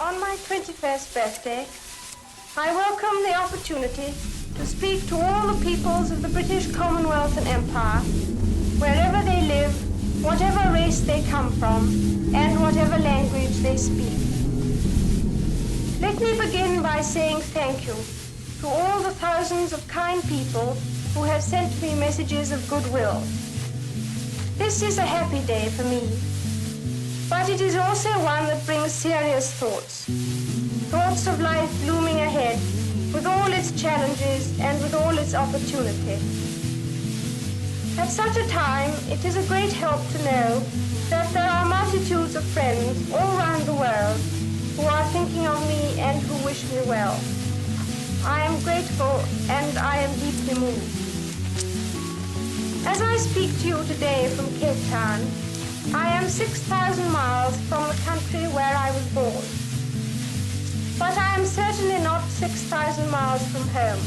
on my 21st birthday, I welcome the opportunity to speak to all the peoples of the British Commonwealth and Empire, wherever they live, whatever race they come from, and whatever language they speak. Let me begin by saying thank you to all the thousands of kind people who have sent me messages of goodwill. This is a happy day for me, but it is also one that brings serious thoughts. Thoughts of life looming ahead, with all its challenges and with all its opportunity. At such a time, it is a great help to know that there are multitudes of friends all around the world who are thinking of me and who wish me well. I am grateful and I am deeply moved. As I speak to you today from Cape Town, I am 6,000 miles from the country where I was born. But I am certainly not 6,000 miles from home.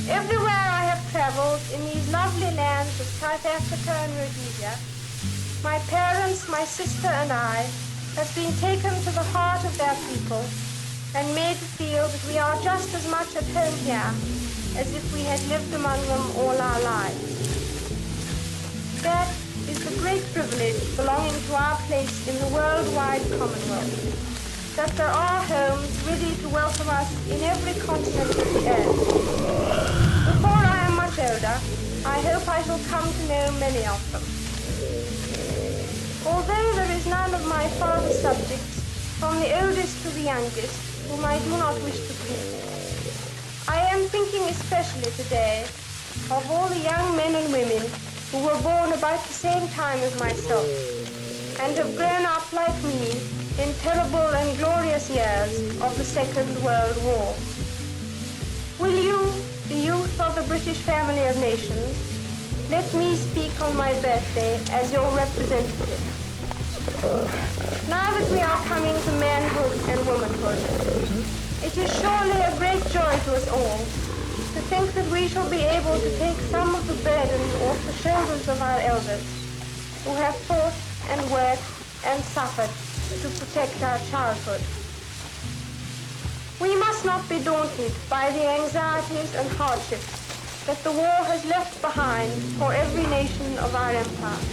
Everywhere I have traveled in these lovely lands of South Africa and Rhodesia, my parents, my sister and I have been taken to the heart of their people and made to feel that we are just as much at home here as if we had lived among them all our lives. That is the great privilege belonging to our place in the worldwide Commonwealth, that there are homes ready to welcome us in every continent of the earth. Before I am much older, I hope I shall come to know many of them. Although there is none of my father's subjects, from the oldest to the youngest, whom I do not wish to greet, I am thinking especially today of all the young men and women who were born about the same time as myself and have grown up like me in terrible and glorious years of the Second World War. Will you, the youth of the British family of nations, let me speak on my birthday as your representative. Now that we are coming to manhood and womanhood, it is surely a great joy to us all to think that we shall be able to take some of the burden off the shoulders of our elders, who have fought and worked and suffered to protect our childhood. We must not be daunted by the anxieties and hardships that the war has left behind for every nation of our empire.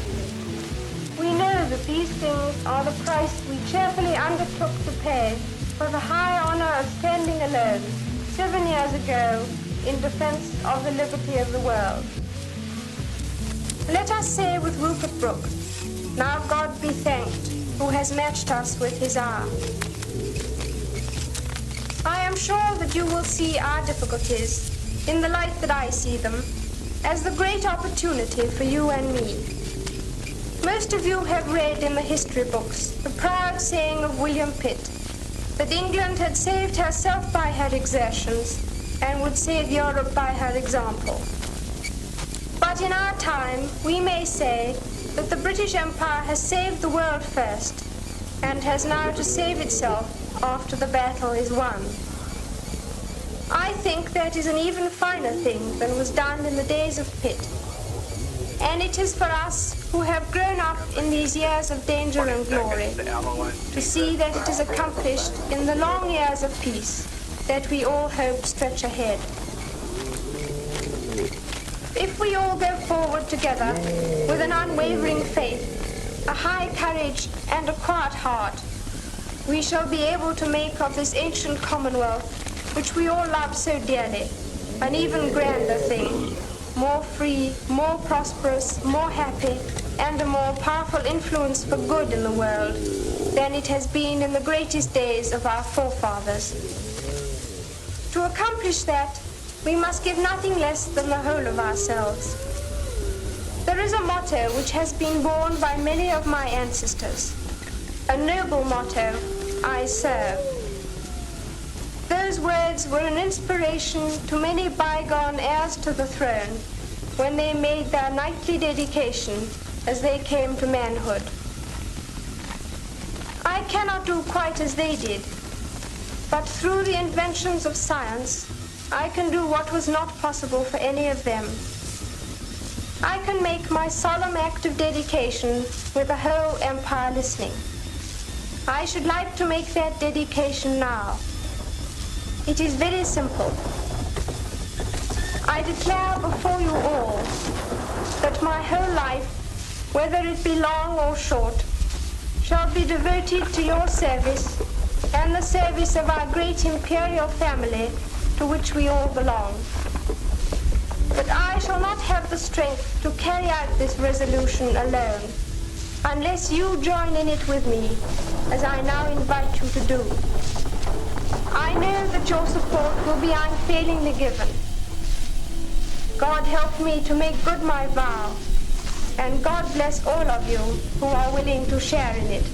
We know that these things are the price we cheerfully undertook to pay for the high honor of standing alone 7 years ago in defense of the liberty of the world. Let us say with Rupert Brooke, now God be thanked, who has matched us with his eye. I am sure that you will see our difficulties, in the light that I see them, as the great opportunity for you and me. Most of you have read in the history books the proud saying of William Pitt, that England had saved herself by her exertions and would save Europe by her example. But in our time, we may say that the British Empire has saved the world first and has now to save itself after the battle is won. I think that is an even finer thing than was done in the days of Pitt. And it is for us who have grown up in these years of danger and glory to see that it is accomplished in the long years of peace that we all hope stretch ahead. If we all go forward together with an unwavering faith, a high courage and a quiet heart, we shall be able to make of this ancient Commonwealth, which we all love so dearly, an even grander thing, more free, more prosperous, more happy, and a more powerful influence for good in the world than it has been in the greatest days of our forefathers. To accomplish that, we must give nothing less than the whole of ourselves. There is a motto which has been borne by many of my ancestors, a noble motto, I serve. Those words were an inspiration to many bygone heirs to the throne when they made their knightly dedication as they came to manhood. I cannot do quite as they did, but through the inventions of science, I can do what was not possible for any of them. I can make my solemn act of dedication with the whole empire listening. I should like to make that dedication now. It is very simple. I declare before you all that my whole life, whether it be long or short, shall be devoted to your service and the service of our great imperial family to which we all belong. But I shall not have the strength to carry out this resolution alone, unless you join in it with me, as I now invite you to do. I know that your support will be unfailingly given. God help me to make good my vow, and God bless all of you who are willing to share in it.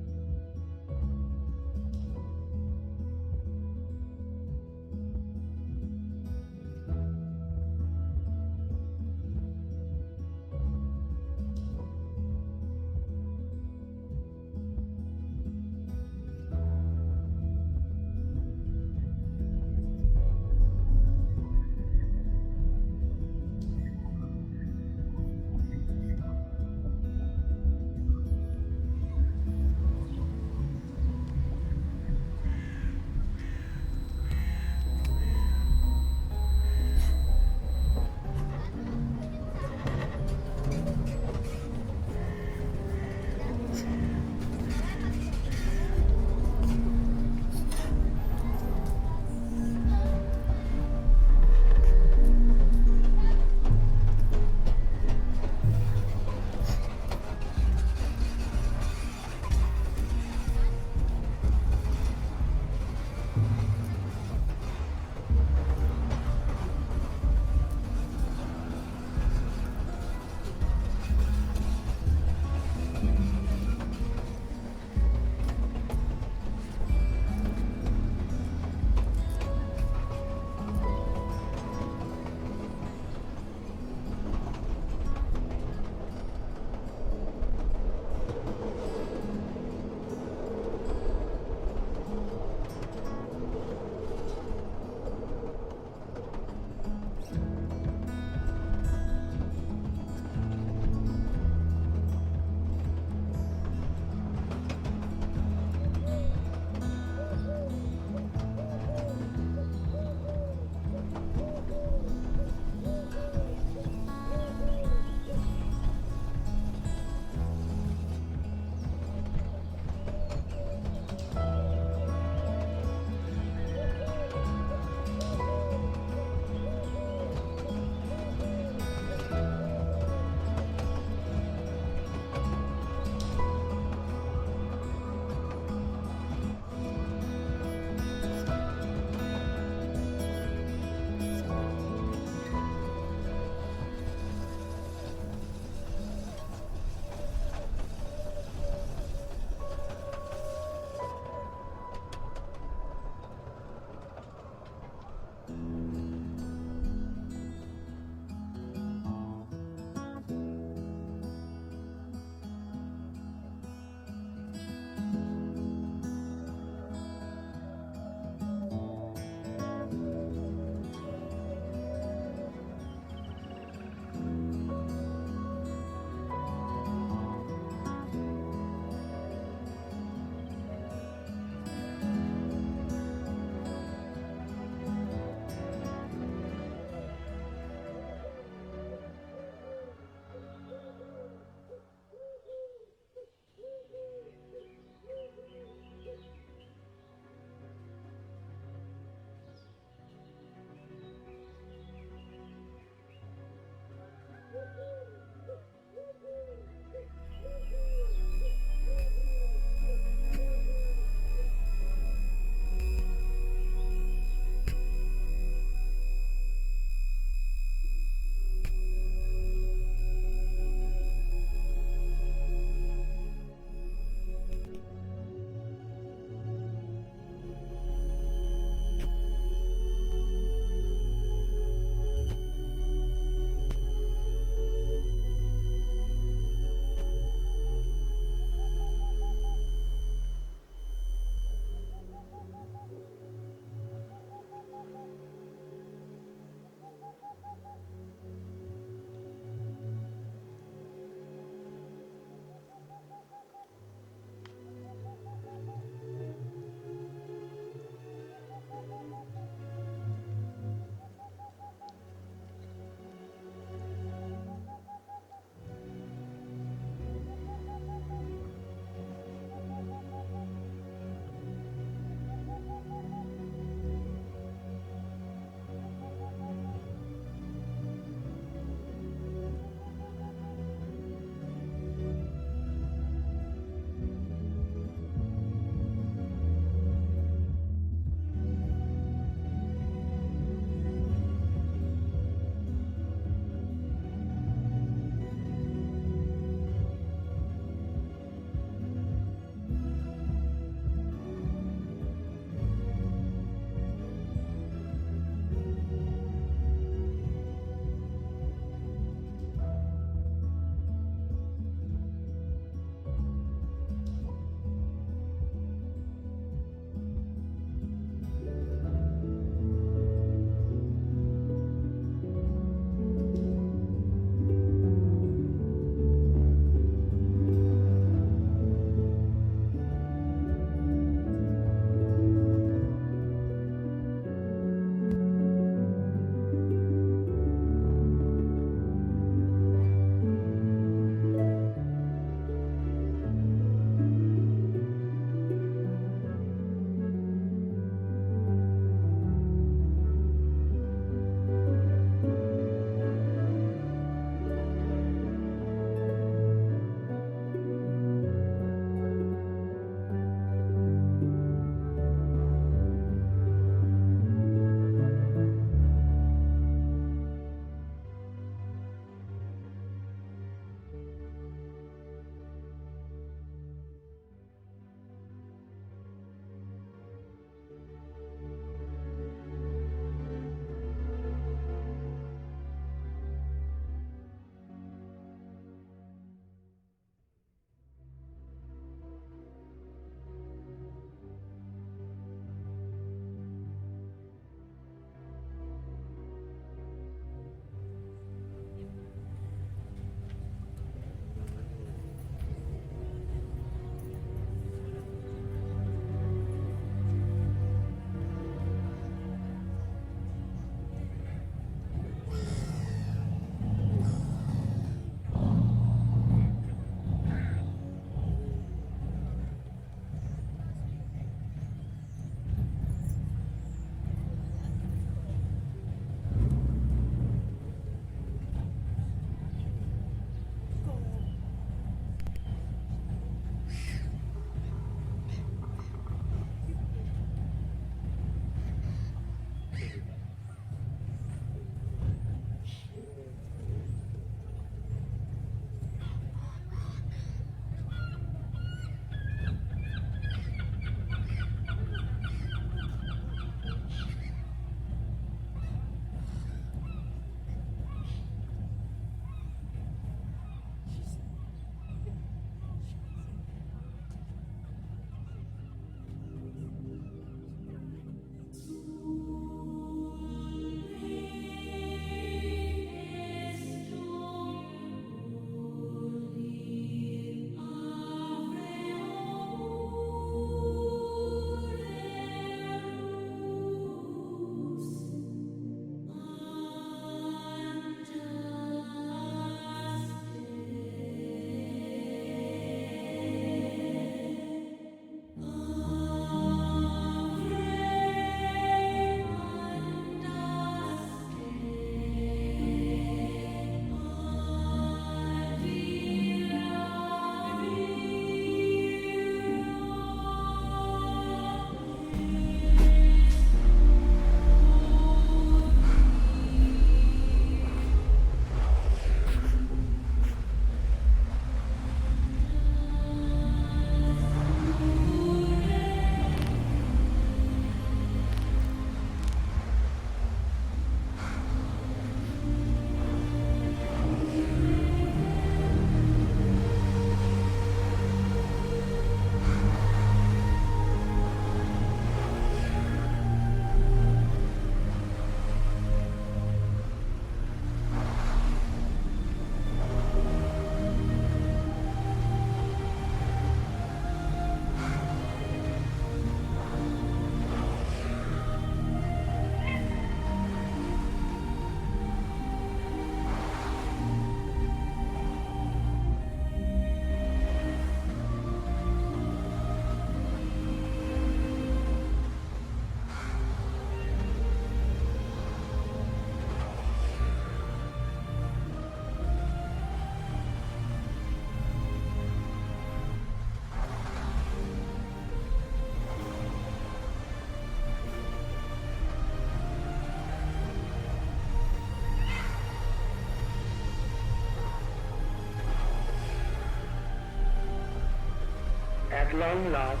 At long last,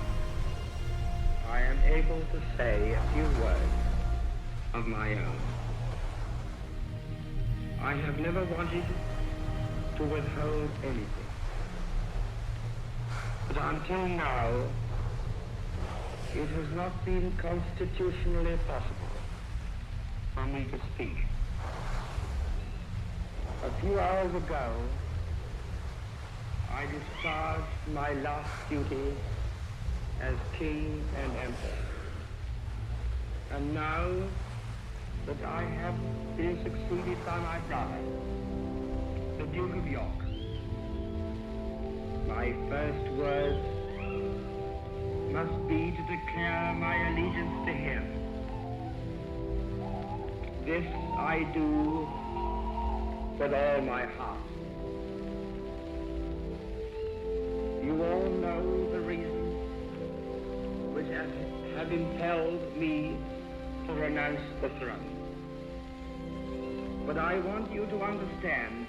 I am able to say a few words of my own. I have never wanted to withhold anything. But until now, it has not been constitutionally possible for me to speak. A few hours ago, I discharged my last duty as king and emperor. And now that I have been succeeded by my brother, the Duke of York, my first words must be to declare my allegiance to him. This I do with all my heart. You all know the reasons which have impelled me to renounce the throne. But I want you to understand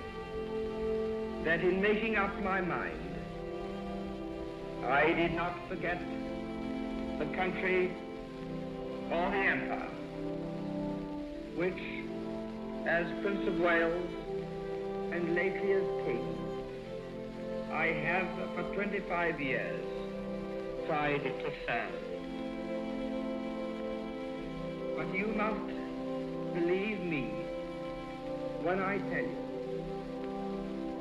that in making up my mind, I did not forget the country or the empire, which, as Prince of Wales and lately as king, I have for 25 years tried to serve. But you must believe me when I tell you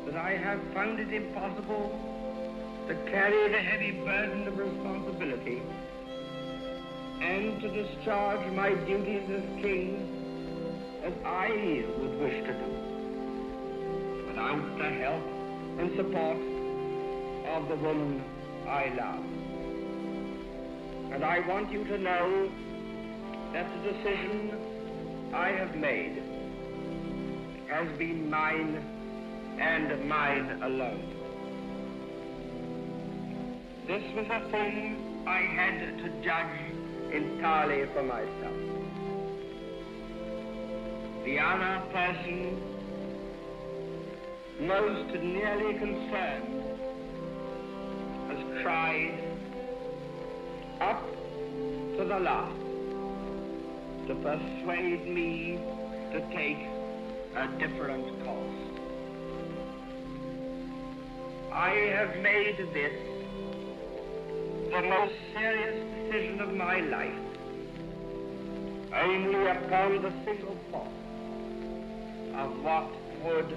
that I have found it impossible to carry the heavy burden of responsibility and to discharge my duties as king as I would wish to do without the help and support of the woman I love. And I want you to know that the decision I have made has been mine and mine alone. This was a thing I had to judge entirely for myself. The other person most nearly concerned has tried up to the last to persuade me to take a different course. I have made this the most serious decision of my life, only upon the single thought of what would,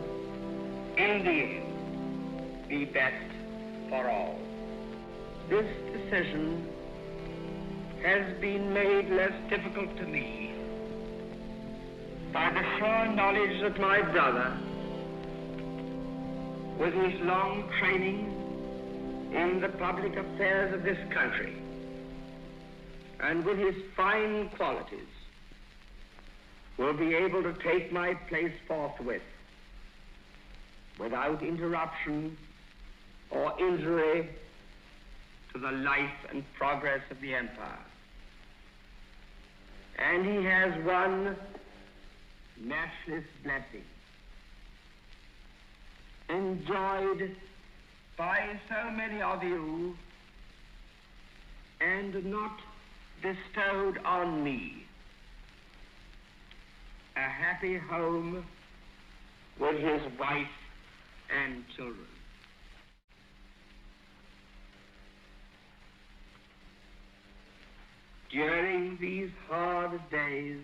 in the end, be best for all. This decision has been made less difficult to me by the sure knowledge that my brother, with his long training in the public affairs of this country, and with his fine qualities, will be able to take my place forthwith, without interruption or injury to the life and progress of the empire. And he has one matchless blessing, enjoyed by so many of you and not bestowed on me: a happy home with his wife and children. During these hard days,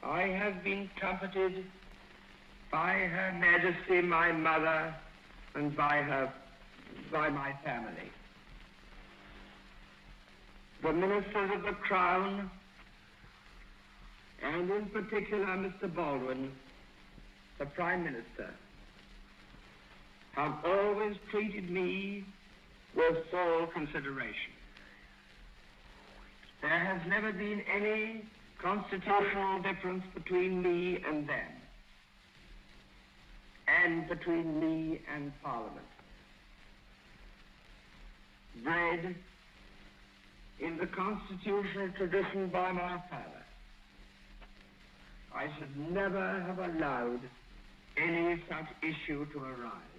I have been comforted by Her Majesty, my mother, and by my family. The ministers of the Crown, and in particular Mr. Baldwin, the Prime Minister, have always treated me with full consideration. There has never been any constitutional difference between me and them, and between me and Parliament. Bred in the constitutional tradition by my father, I should never have allowed any such issue to arise.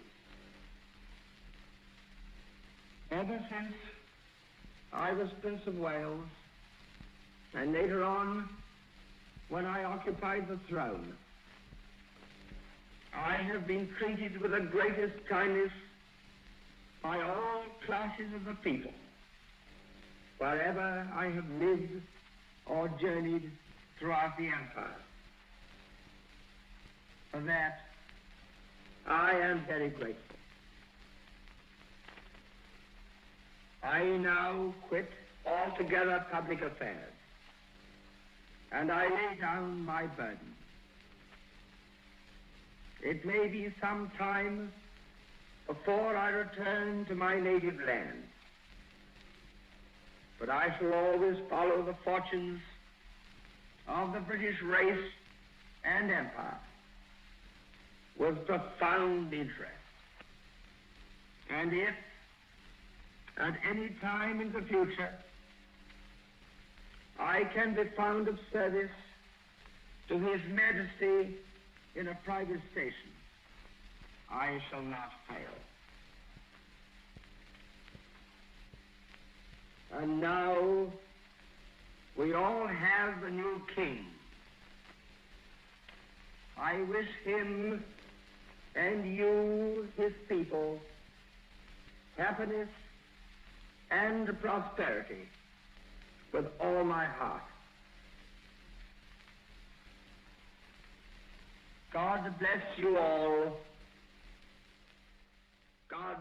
Ever since I was Prince of Wales, and later on when I occupied the throne, I have been treated with the greatest kindness by all classes of the people, wherever I have lived or journeyed throughout the empire. For that, I am very grateful. I now quit altogether public affairs, and I lay down my burden. It may be some time before I return to my native land, but I shall always follow the fortunes of the British race and empire with profound interest. And if at any time in the future I can be found of service to His Majesty in a private station, I shall not fail. And now we all have a new king. I wish him and you, his people, happiness and prosperity with all my heart. God bless you all. God